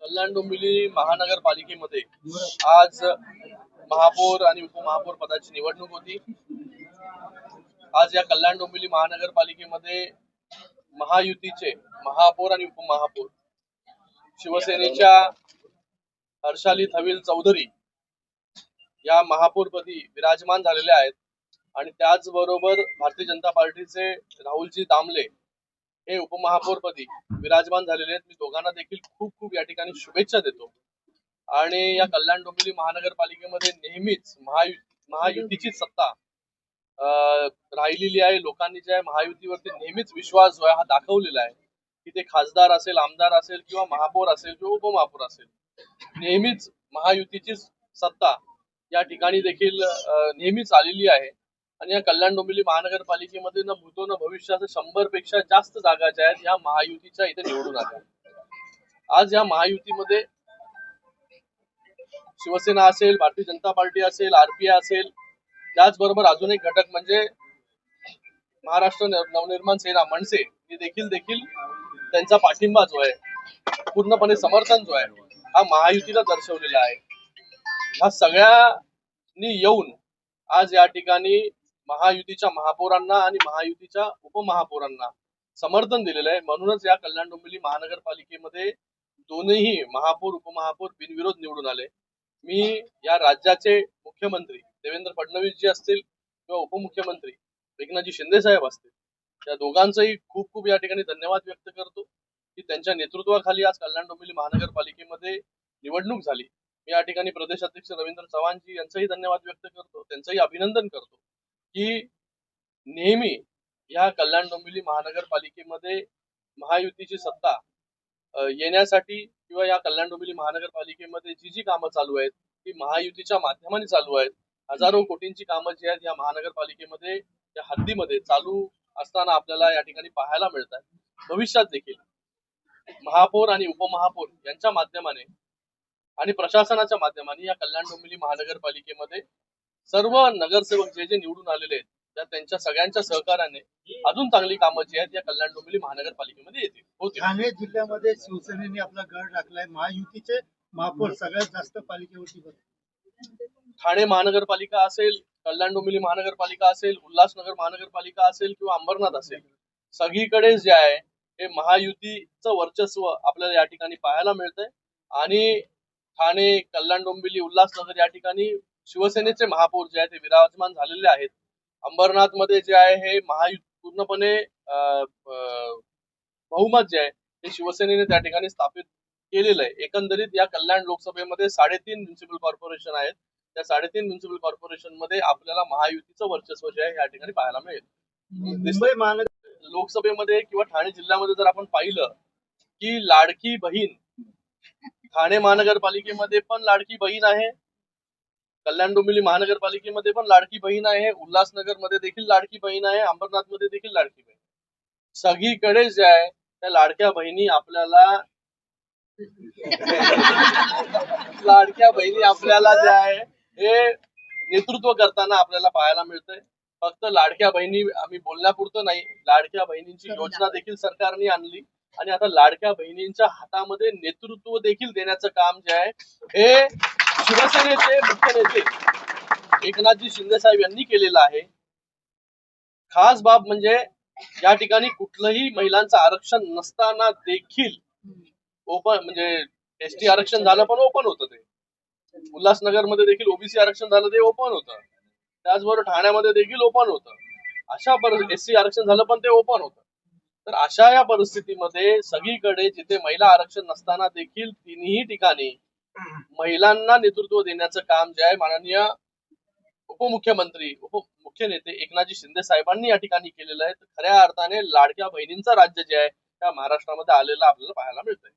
कल्याण डोंबिवली महानगरपालिकेमध्ये आज महापौर आणि उपमहापौर पदाची निवडणूक होती। आज या कल्याण डोंबिवली महानगरपालिकेमध्ये महायुतीचे महापौर आणि उपमहापौर शिवसेनेच्या हर्षाली थविल चौधरी या महापौरपदी विराजमान झालेले आहेत आणि त्याचबरोबर भारतीय जनता पार्टीचे राहुलजी दामले हे उपमहापौरपदी विराजमान झालेले आहेत। मी दोघांना देखील खूप खूप या ठिकाणी शुभेच्छा देतो। आणि या कल्याण डोंबिवली महानगरपालिकेमध्ये नेहमीच महायुतीची सत्ता राहिलेली आहे। लोकांनी जे महायुतीवरती नेहमीच विश्वास जो आहे हा दाखवलेला आहे की ते खासदार असेल, आमदार असेल किंवा महापौर असेल किंवा उपमहापौर असेल, नेहमीच महायुतीची सत्ता या ठिकाणी देखील नेहमीच आलेली आहे। आणि या कल्याण डोंबिवली महानगरपालिकेमध्ये न भूतो न भविष्याचं 100 पेक्षा जास्त जागा ज्या आहेत या महायुतीच्या इथे निवडून आल्या। आज या महायुतीमध्ये शिवसेना असेल, भारतीय जनता पार्टी असेल, आरपीआय असेल, त्याचबरोबर अजून एक घटक म्हणजे महाराष्ट्र नवनिर्माण सेना मनसे हे देखील त्यांचा पाठिंबा जो आहे, पूर्णपणे समर्थन जो आहे हा महायुतीला दर्शवलेला आहे। ह्या सगळ्यांनी येऊन आज या ठिकाणी महायुतीच्या महापौरांना आणि महायुतीच्या उपमहापौरांना समर्थन दिलेलं आहे। म्हणूनच या कल्याण डोंबिवली महानगरपालिकेमध्ये दोन्ही महापौर उपमहापौर बिनविरोध निवडून आले। मी या राज्याचे मुख्यमंत्री देवेंद्र फडणवीस जी असतील किंवा उपमुख्यमंत्री एकनाथजी शिंदे साहेब असतील, या दोघांचंही खूप खूप या ठिकाणी धन्यवाद व्यक्त करतो की त्यांच्या नेतृत्वाखाली आज कल्याण डोंबिवली महानगरपालिकेमध्ये निवडणूक झाली। मी या ठिकाणी प्रदेश अध्यक्ष रवींद्र चव्हाणजी यांचंही धन्यवाद व्यक्त करतो, त्यांचंही अभिनंदन करतो की नेहमी या कल्याण डोंबिवली महानगरपालिकेमध्ये महायुतीची सत्ता येण्यासाठी किंवा या कल्याण डोंबिवली महानगरपालिकेमध्ये जी कामं चालू आहेत ती महायुतीच्या माध्यमाने चालू आहेत। हजारो कोटींची कामं जी आहेत या महानगरपालिकेमध्ये या हद्दीमध्ये चालू असताना आपल्याला या ठिकाणी पाहायला मिळतात। भविष्यात देखील महापौर आणि उपमहापौर यांच्या माध्यमाने आणि प्रशासनाच्या माध्यमाने या कल्याण डोंबिवली महानगरपालिकेमध्ये सर्व नगरसेवक जे निवडून आलेले आहेत त्यांच्या सगळ्यांच्या सहकार्याने अजून चांगली कामं जी आहेत या कल्याण डोंबिवली महानगरपालिकेमध्ये येतील। ठाणे जिल्ह्यामध्ये शिवसेनेने आपला गड राखलाय, महायुतीचे महापौर सगळ्यात जास्त पालिकेवरती ठाणे महानगरपालिका असेल, कल्याण डोंबिवली महानगरपालिका असेल, उल्हासनगर महानगरपालिका असेल किंवा अंबरनाथ असेल, सगळीकडे जे आहे हे महायुतीचं वर्चस्व आपल्याला या ठिकाणी पाहायला मिळतंय। आणि ठाणे, कल्याण डोंबिवली, उल्हासनगर या ठिकाणी शिवसेनेचे महापौर जे आहेत ते विराजमान झालेले आहेत। अंबरनाथ मध्ये जे आहे हे पूर्णपणे बहुमत जे आहे ते शिवसेनेने त्या ठिकाणी स्थापित केलेलं आहे। एकंदरीत या कल्याण लोकसभेमध्ये 3.5 म्युनिसिपल कॉर्पोरेशन आहेत, त्या 3.5 म्युनिसिपल कॉर्पोरेशन मध्ये आपल्याला महायुतीचं वर्चस्व जे आहे या ठिकाणी पाहायला मिळेल। मुंबई महानगर लोकसभेमध्ये किंवा ठाणे जिल्ह्यामध्ये जर आपण पाहिलं की लाडकी बहीण, ठाणे महानगरपालिकेमध्ये पण लाडकी बहीण आहे, कल्याण डोंबिवली महानगरपालिकेमध्ये पण लाडकी बहीण आहे, उल्हासनगर मध्ये देखील लाडकी बहीण आहे, अंबरनाथ मध्ये देखील लाडकी बहीण। सगळीकडे जे आहे त्या लाडक्या बहिणी आपल्याला जे आहे हे नेतृत्व करताना आपल्याला पाहायला मिळतंय। फक्त लाडक्या बहिणी आम्ही बोलण्यापुरतं नाही, लाडक्या बहिणींची योजना देखील सरकारने आणली आणि आता लाडक्या बहिणींच्या हातामध्ये नेतृत्व देखील देण्याचं काम जे आहे हे शिवसेनेचे मुख्य नेते एकनाथजी शिंदे साहेब यांनी केलेलं आहे। खास बाब म्हणजे या ठिकाणी कुठलंही महिलांचं आरक्षण नसताना देखील ओपन म्हणजे एसटी आरक्षण झालं पण ओपन होतं ते, उल्हासनगर मध्ये देखील ओबीसी आरक्षण झालं ते ओपन होतं, त्याचबरोबर ठाण्यामध्ये देखील ओपन होतं, अशा एससी आरक्षण झालं पण ते ओपन होतं। तर अशा या परिस्थितीमध्ये सगळीकडे जिथे महिला आरक्षण नसताना देखील तिन्ही ठिकाणी महिलांना नेतृत्व देण्याचं काम जे आहे माननीय उपमुख्यमंत्री मुख्य नेते एकनाथजी शिंदे साहेबांनी या ठिकाणी केलेलं आहे। तर खऱ्या अर्थाने लाडक्या बहिणींचं राज्य जे आहे त्या महाराष्ट्रामध्ये आलेलं आपल्याला पाहायला मिळतंय।